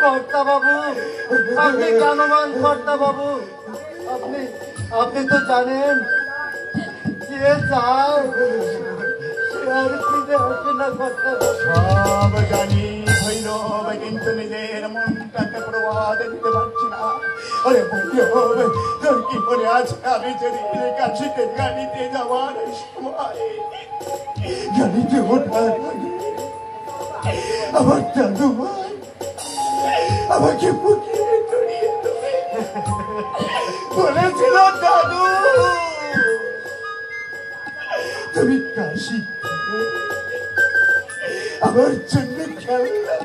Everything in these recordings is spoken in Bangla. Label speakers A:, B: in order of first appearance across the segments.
A: কর্তা বাবু, আপনি কেন মান কর্তা বাবু? আপনি আপনি তো জানেন যে চায় সে আর ফিরে আসে না কর্তা বাবু।
B: সব জানি ভৈরব, কিন্তু নিজের মনটাকে প্রবাদ দিতে পারছি না। আরে ভৈরব, তোর কি করে আছে? আমি যদি কাশিতে গাড়িতে যাওয়ার সময় গাড়িতে ওঠার আগে আমার দাদু ভাই আমাকে বুকে জড়িয়ে বলেছিল, দাদু তুমি কাশি আমার জন্য খেলনা,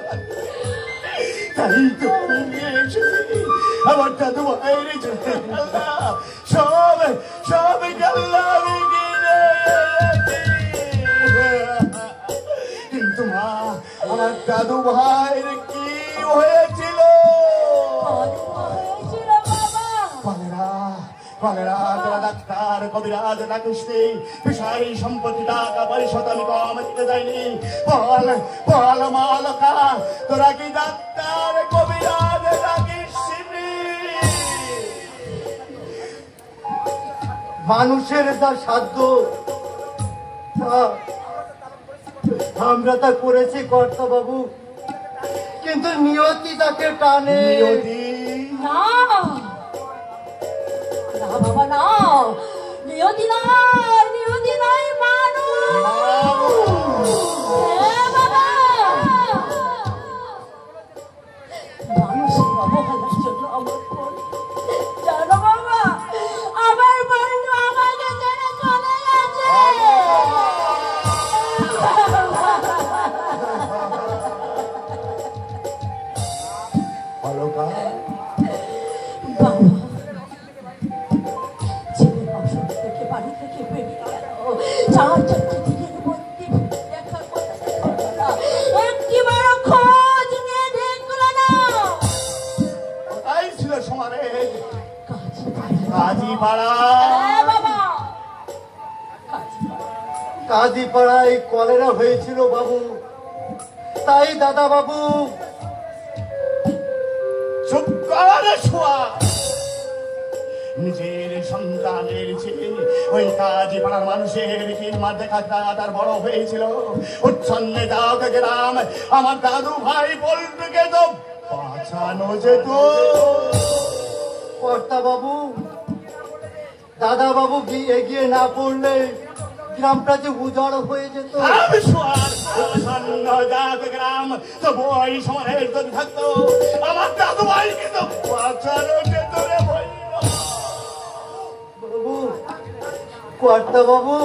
B: তাই তো নিয়ে এসেছি আমার দাদু ভাইয়ের জন্য খেলনা। সব সব খেলনা আমি কিনে কিন্তু মা, আমার দাদু ভাইয়ের কি হয়েছিল? ডাক্তার কবিরাজ ডাকিসনি, বিষয় সম্পত্তি টাকা পয়সা আমি কম দিতে যাইনি। বল বল মালকা, তোরা কি ডাক্তার কবিরাজ ডাকিসনি?
A: মানুষের যা সাধ্য আমরা তা করেছি কর্তা বাবু, কিন্তু নিয়তি তাকে টানে।
C: না না বাবা, না, নিয়তি নয়, নিয়তি নয়, মানুষ। বাবা, মানুষের অবহেলার জন্য আমার বোন, জানো বাবা, আমার বোন আমাকে ছেড়ে চলে গেছে।
B: বাবা,
C: ছেলের অসুখ থেকে বাড়ি থেকে বেরিয়ে গেল, 4-4 দিনের মধ্যে দেখা কথা একটিবার খোঁজ নিয়ে দেখল না।
B: কোথায় ছিল সমারে?
C: কাজীপাড়া। বাবা,
A: কাজীপাড়ায় কলেরা হয়েছিল বাবু, তাই দাদা বাবু।
B: চুপ করে শোয়া। নিজের সন্তানের ছেলে ওই কাজীপাড়ার মানুষের কিলমার দেখা তার বড় হয়েছিল। উচ্ছন্নে দাগ গ্রাম, আমার দাদু ভাই পল্টুকে তো বাঁচানো যেত।
A: কর্তা বাবু, দাদা বাবু এগিয়ে না পড়লে গ্রামটা যে উজাড় হয়ে যেত।
B: গ্রাম তো বই সমানের যদি থাকতো, আমার দাদু ভাই কিন্তু বাঁচানো যেত রে ভাই।
A: বাবু, কর্তা বাবু,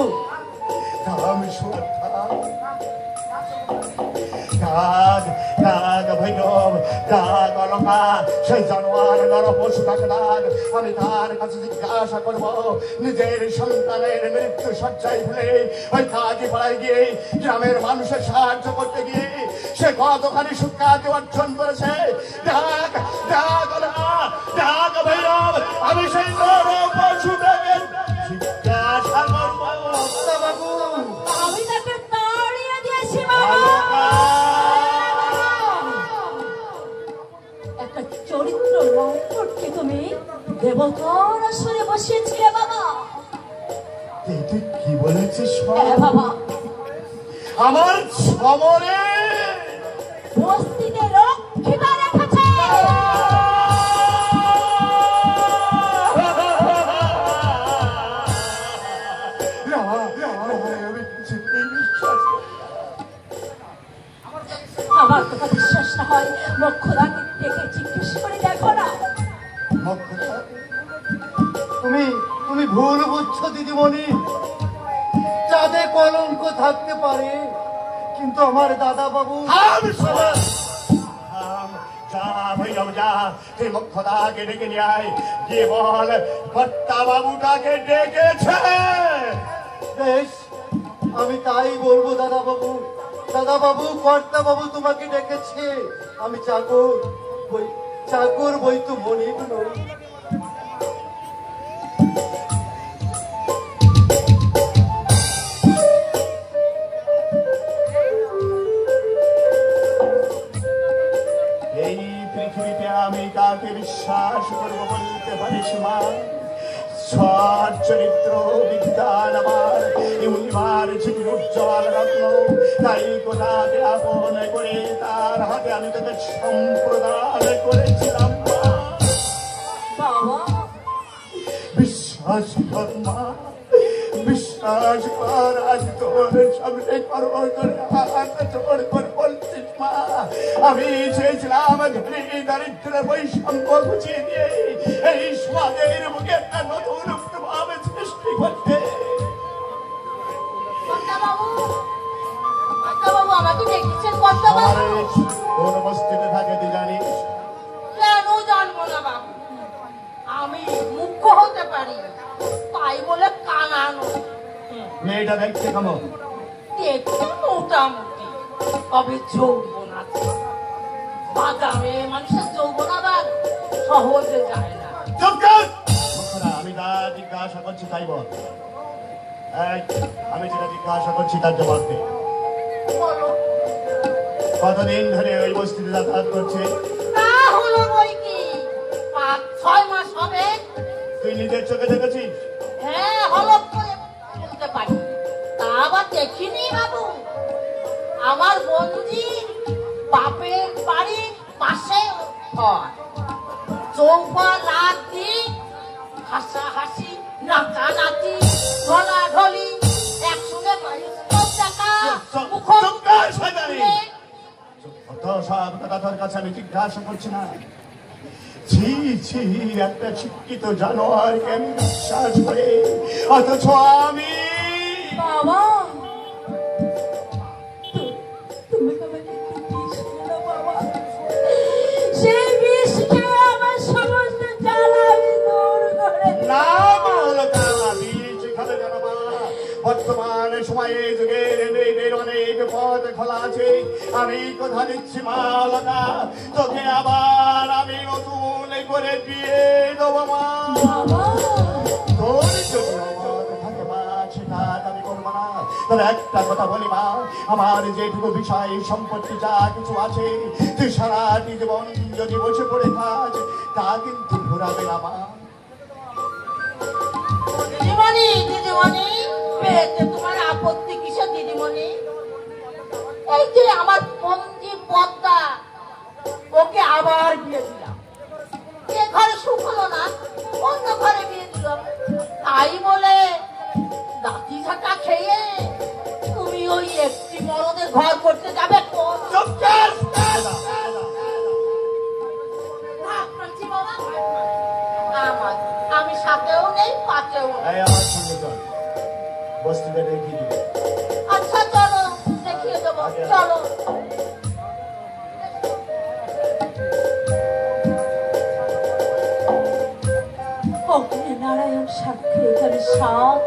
B: ভৈরব ডাক অলকা, সেই জানোয়ার নর পশু তাকে ডাক। আমি তার কাছে জিজ্ঞাসা করবো, নিজের সন্তানের মৃত্যু সজ্জায় ভুলে ওই কাজীপাড়ায় গিয়ে গ্রামের মানুষের সাহায্য করতে গিয়ে সে কতখানি সুখ্যাতি অর্জন করেছে। ডাক ডাক অলকা, ডাক ভৈরব, আমি সেই নর পশুটাকে জিজ্ঞাসা করবো।
A: বাবু,
C: আমি তাকে তাড়িয়ে দিয়েছি বাবা। একটা চরিত্র লম্পটকে তুমি দেবতার আসরে বসিয়েছিলে বাবা।
B: তুই কি বলেছিস
C: বাবা?
B: আমার সমরে
C: বস্তিতে রক্ষিতা রেখেছে। আমার কথা বিশ্বাস না হয় মক্ষদাকে দেখে জিজ্ঞেস করে দেখো না।
A: তুমি ভুল বুঝছো দিদিমণি। চাঁদে কলঙ্ক থাকতে পারে, কিন্তু আমার দাদা বাবু।
B: মক্ষদাকে ডেকে নিয়ে আয়, গিয়ে বল কর্তা বাবুটাকে ডেকেছে।
A: বেশ, আমি তাই বলবো দাদা বাবু। দাদা বাবু, কর্তা বাবু তোমাকে ডেকেছে। আমি চাকর বই তো মনিব নই।
B: আমার ছিল উজ্জ্বল রত্ন, তাই কোথাকে আপন করে তার হাতে আমি তোকে সম্প্রদান করেছিলাম মা।
C: বাবা
B: বিশ্বাস কর মা, বিশ্বাস কর। আজ তোর সামনে করো করে হাত জোড় করে বলছিস মা, আমি চেয়েছিলাম ধনী দারিদ্র বৈষম্য বুঝিয়ে দিয়ে এই সমাজের বুকে একটা নতুন প্রভাব সৃষ্টি করতে।
C: বাবু আমাকে দেখেছেন কর্তা
B: আমার
C: বাবু?
B: কোন বস্তিতে থাকে তুই জানিস?
C: কেন জানবো না বাবু, আমি মুখ্য হতে পারি তাই বলে কানানো।
B: মেয়েটা দেখতে কেমন?
C: দেখতে মোটামুটি, তবে যৌবন আছে। বাজারে মানুষের যৌবন আবার সহজে যায় না।
B: চুপ কর! মূর্খরা, আমি যা জিজ্ঞাসা করছি তাই বল। এই, আমি যেটা জিজ্ঞাসা করছি তার জবাব দে।
C: বলো।
B: কতদিন ধরে ওই বস্তিতে যাতায়াত করছে?
C: তা হলো বই কি 5-6 মাস হবে।
B: তুই নিজের চোখে দেখেছিস?
C: হ্যাঁ, হলপ করে বলতে পারি। তা আবার দেখিনি বাবু। আমার বন্ধুজির বাপের বাড়ির পাশে ঘর। চৌপা রাত দিন হাসাহাসি, নাচানাচি, ঢলাঢলি, একসঙ্গে বায়োস্কোপ দেখা,
B: চুপ কর, শয়তানি! অত সব কথা তোর কাছে আমি জিজ্ঞাসা করছি না। ছি ছি, একটা শিক্ষিত জানোয়ারকে আমি বিশ্বাস করে, অথচ আমি
C: বাবা তুমি আমাকে একটু বিষ খেলো বাবা। সেই বিষ খেয়ে আমার সমস্ত জ্বালা আমি দূর করে
B: না মালকা বীজ খাবে কেন মা? বর্তমান সময়ে যুগের মেয়েদের অনেক পথ খোলা আছে। আমি কথা দিচ্ছি মালকা, তোকে আবার আমি নতুন করে বিয়ে দেবো মা।
C: বাবা।
B: তোর যদি আমার থাকে মা, সেটা আমি করবো না। তবে একটা কথা বলি মা, আমার যেটুকু বিষয় সম্পত্তি যা কিছু আছে, তুই সারাটি জীবন যদি বসে পড়ে থাক, তা কিন্তু ঘুরাবে না মা।
C: দিদিমণি দিদিমণি, পেয়েছে তোমার আপত্তি কিসের দিদিমণি? এই যে আমার পঞ্জি পদ্মা, ওকে আবার বিয়ে দিলাম। এ ঘরে সুখ হলো না, অন্য ঘরে বিয়ে দিল। তাই বলে লাঠি ঝাঁটা খেয়ে তুমি ওই একটি মরদের ঘর করতে যাবে?
B: চুপ কর!
C: আমি সাথেও নেই, পাতেও নেই।
B: এই আমার সঙ্গে চল, বস্তিতে রেখে দিবি।
C: আচ্ছা চলো, দেখিয়ে দেবো, চলো। নারায়ণ সাক্ষী এখানে 7